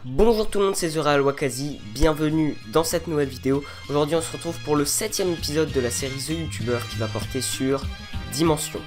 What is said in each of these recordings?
Bonjour tout le monde, c'est Zora Al-Wakazi, bienvenue dans cette nouvelle vidéo. Aujourd'hui on se retrouve pour le 7ème épisode de la série The YouTuber qui va porter sur Dimension.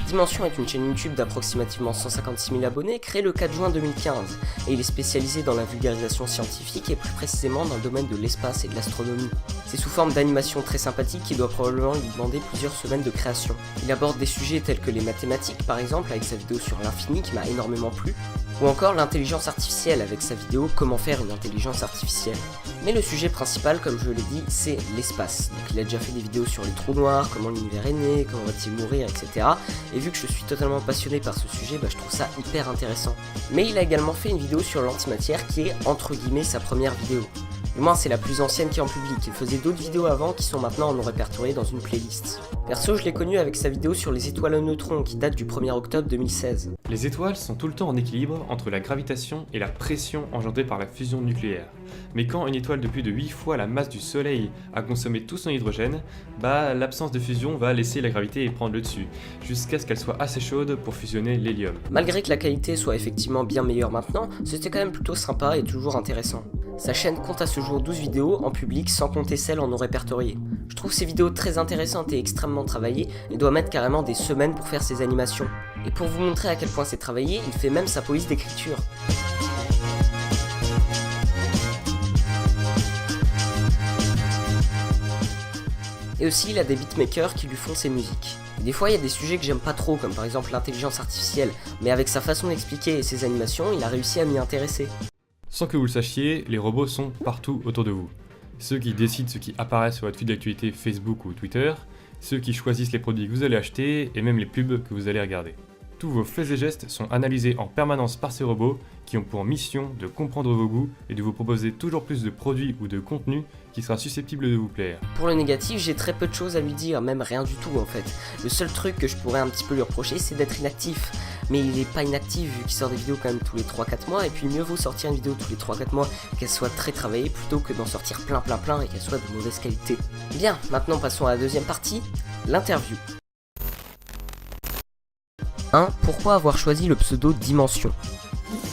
Dimension est une chaîne YouTube d'approximativement 156 000 abonnés, créée le 4 juin 2015, et il est spécialisé dans la vulgarisation scientifique et plus précisément dans le domaine de l'espace et de l'astronomie. C'est sous forme d'animation très sympathique qui doit probablement lui demander plusieurs semaines de création. Il aborde des sujets tels que les mathématiques par exemple avec sa vidéo sur l'infini qui m'a énormément plu, ou encore l'intelligence artificielle avec sa vidéo comment faire une intelligence artificielle. Mais le sujet principal, comme je l'ai dit, c'est l'espace. Donc il a déjà fait des vidéos sur les trous noirs, comment l'univers est né, comment va-t-il mourir, etc. Et vu que je suis totalement passionné par ce sujet, je trouve ça hyper intéressant. Mais il a également fait une vidéo sur l'antimatière qui est entre guillemets sa première vidéo. Du moins c'est la plus ancienne qui est en public, il faisait d'autres vidéos avant qui sont maintenant non répertoriées dans une playlist. Perso je l'ai connu avec sa vidéo sur les étoiles à neutrons qui date du 1er octobre 2016. Les étoiles sont tout le temps en équilibre entre la gravitation et la pression engendrée par la fusion nucléaire. Mais quand une étoile de plus de 8 fois la masse du Soleil a consommé tout son hydrogène, l'absence de fusion va laisser la gravité prendre le dessus, jusqu'à ce qu'elle soit assez chaude pour fusionner l'hélium. Malgré que la qualité soit effectivement bien meilleure maintenant, c'était quand même plutôt sympa et toujours intéressant. Sa chaîne compte à ce jour 12 vidéos en public sans compter celles en non répertoriées. Je trouve ces vidéos très intéressantes et extrêmement travaillées et doit mettre carrément des semaines pour faire ses animations. Et pour vous montrer à quel point c'est travaillé, il fait même sa police d'écriture. Et aussi il a des beatmakers qui lui font ses musiques. Et des fois il y a des sujets que j'aime pas trop, comme par exemple l'intelligence artificielle, mais avec sa façon d'expliquer et ses animations, il a réussi à m'y intéresser. Sans que vous le sachiez, les robots sont partout autour de vous. Ceux qui décident ce qui apparaît sur votre feed d'actualité Facebook ou Twitter, ceux qui choisissent les produits que vous allez acheter et même les pubs que vous allez regarder. Tous vos faits et gestes sont analysés en permanence par ces robots qui ont pour mission de comprendre vos goûts et de vous proposer toujours plus de produits ou de contenus qui sera susceptible de vous plaire. Pour le négatif, j'ai très peu de choses à lui dire, même rien du tout en fait. Le seul truc que je pourrais un petit peu lui reprocher, c'est d'être inactif. Mais il est pas inactif vu qu'il sort des vidéos quand même tous les 3-4 mois, et puis mieux vaut sortir une vidéo tous les 3-4 mois qu'elle soit très travaillée plutôt que d'en sortir plein et qu'elle soit de mauvaise qualité. Bien, maintenant passons à la deuxième partie, l'interview. 1. Pourquoi avoir choisi le pseudo Dimension ?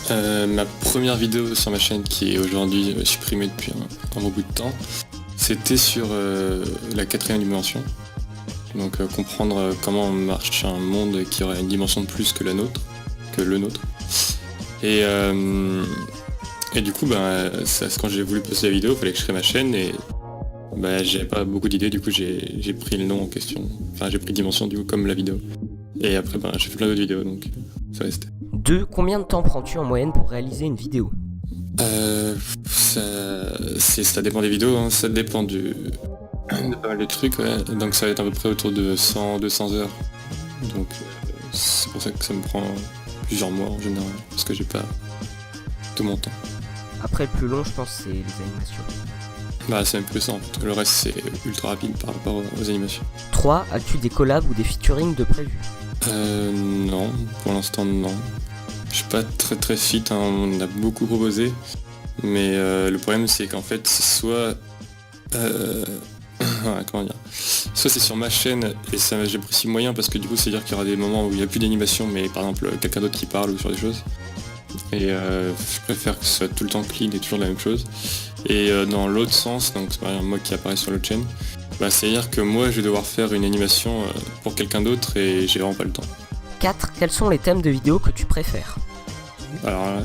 Ma première vidéo sur ma chaîne, qui est aujourd'hui supprimée depuis un bon bout de temps, c'était sur la 4ème dimension. Donc comprendre comment marche un monde qui aurait une dimension de plus que le nôtre. Et du coup, quand j'ai voulu poster la vidéo, il fallait que je crée ma chaîne et j'avais pas beaucoup d'idées, du coup j'ai pris le nom en question. Enfin j'ai pris Dimension du coup comme la vidéo. Et après j'ai fait plein d'autres vidéos donc ça restait. 2. Combien de temps prends-tu en moyenne pour réaliser une vidéo ? Ça dépend des vidéos, hein. Ça dépend de pas mal de trucs, ouais. Donc ça va être à peu près autour de 100-200 heures. Donc c'est pour ça que ça me prend plusieurs mois en général, parce que j'ai pas tout mon temps. Après le plus long je pense c'est les animations. C'est même plus ça en fait. Le reste c'est ultra rapide par rapport aux animations. 3. As-tu des collabs ou des featuring de prévus ? Non, pour l'instant non. Je suis pas très fit, hein. On a beaucoup proposé. Mais le problème c'est qu'en fait c'est soit... comment dire, soit c'est sur ma chaîne et ça j'apprécie moyen parce que du coup c'est à dire qu'il y aura des moments où il n'y a plus d'animation mais par exemple quelqu'un d'autre qui parle ou sur des choses. Et je préfère que ce soit tout le temps clean et toujours la même chose. Et dans l'autre sens, donc c'est par exemple moi qui apparaît sur l'autre chaîne, c'est-à-dire que moi je vais devoir faire une animation pour quelqu'un d'autre et j'ai vraiment pas le temps. 4. Quels sont les thèmes de vidéos que tu préfères ? Alors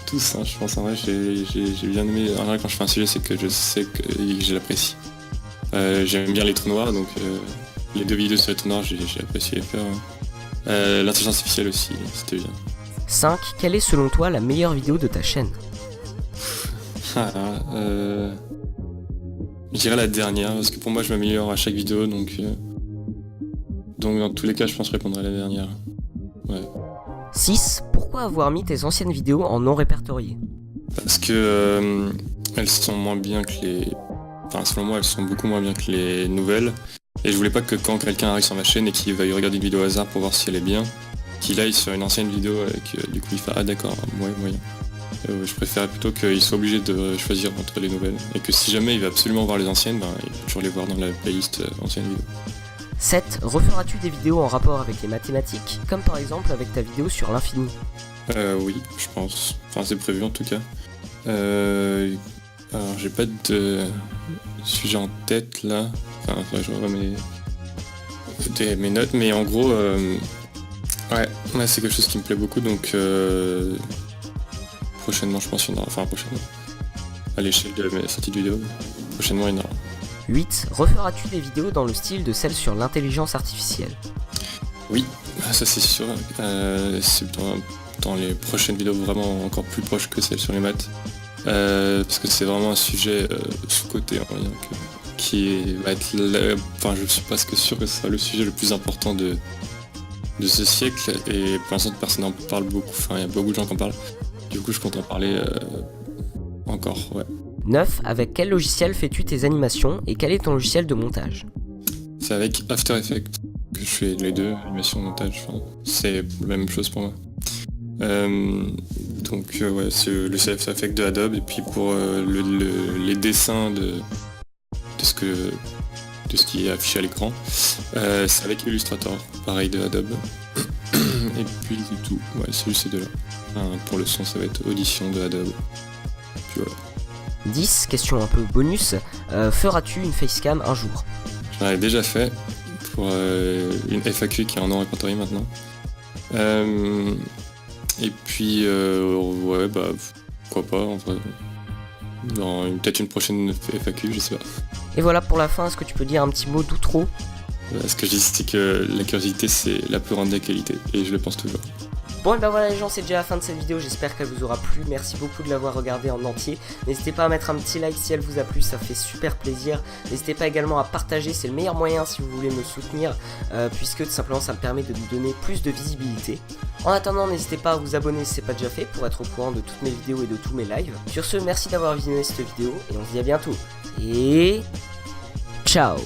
tous, hein, je pense en vrai j'ai bien aimé. En vrai quand je fais un sujet c'est que je sais que je l'apprécie. J'aime bien les trous noirs, donc les 2 vidéos sur les trous noirs j'ai apprécié les faire. L'intelligence artificielle aussi, c'était bien. 5. Quelle est selon toi la meilleure vidéo de ta chaîne ? Je dirais la dernière, parce que pour moi je m'améliore à chaque vidéo, donc dans tous les cas je pense que je répondrai à la dernière. Ouais. 6. Pourquoi avoir mis tes anciennes vidéos en non répertorié ? Parce que elles sont moins bien que les... Enfin selon moi elles sont beaucoup moins bien que les nouvelles. Et je voulais pas que quand quelqu'un arrive sur ma chaîne et qu'il va y regarder une vidéo au hasard pour voir si elle est bien, qu'il aille sur une ancienne vidéo et que du coup il fait ah d'accord, ouais moyen. Je préfère plutôt qu'il soit obligé de choisir entre les nouvelles. Et que si jamais il veut absolument voir les anciennes, il peut toujours les voir dans la playlist ancienne vidéo. 7. Referas-tu des vidéos en rapport avec les mathématiques, comme par exemple avec ta vidéo sur l'infini? Oui, je pense. Enfin, c'est prévu en tout cas. Alors, j'ai pas de sujet en tête là. Enfin, faudrait que je revois mes notes, mais en gros, ouais, c'est quelque chose qui me plaît beaucoup, donc prochainement, je pense qu'il y en aura. Enfin, prochainement. À l'échelle de mes sorties de vidéos, prochainement, il y en aura. 8. Referas-tu des vidéos dans le style de celles sur l'intelligence artificielle? Oui, ça c'est sûr. C'est dans les prochaines vidéos vraiment encore plus proches que celles sur les maths. Parce que c'est vraiment un sujet sous-coté, on va dire, qui va être enfin je suis presque sûr que ce sera le sujet le plus important de ce siècle, et pour l'instant personne n'en parle beaucoup, enfin il y a beaucoup de gens qui en parlent. Du coup je compte en parler encore, ouais. 9. Avec quel logiciel fais-tu tes animations et quel est ton logiciel de montage? C'est avec After Effects que je fais les deux, animation, montage, enfin, c'est la même chose pour moi. Donc ouais, c'est le After Effects de Adobe, et puis pour les dessins de ce qui est affiché à l'écran, c'est avec Illustrator, pareil de Adobe. Et puis c'est tout, ouais, c'est juste ces deux-là. Pour le son, ça va être Audition de Adobe. Puis voilà. 10. Question un peu bonus. Feras-tu une facecam un jour? J'en avais déjà fait pour une FAQ qui est en répertorié maintenant. Et puis ouais, pourquoi pas en vrai. Dans peut-être une prochaine FAQ, je sais pas. Et voilà pour la fin, est-ce que tu peux dire un petit mot d'outro? Ce que je dis, c'est que la curiosité c'est la plus grande des qualités, et je le pense toujours. Bon et ben voilà les gens, c'est déjà la fin de cette vidéo, j'espère qu'elle vous aura plu, merci beaucoup de l'avoir regardée en entier. N'hésitez pas à mettre un petit like si elle vous a plu, ça fait super plaisir. N'hésitez pas également à partager, c'est le meilleur moyen si vous voulez me soutenir, puisque tout simplement ça me permet de me donner plus de visibilité. En attendant, n'hésitez pas à vous abonner si c'est pas déjà fait pour être au courant de toutes mes vidéos et de tous mes lives. Sur ce, merci d'avoir visionné cette vidéo et on se dit à bientôt. Et ciao.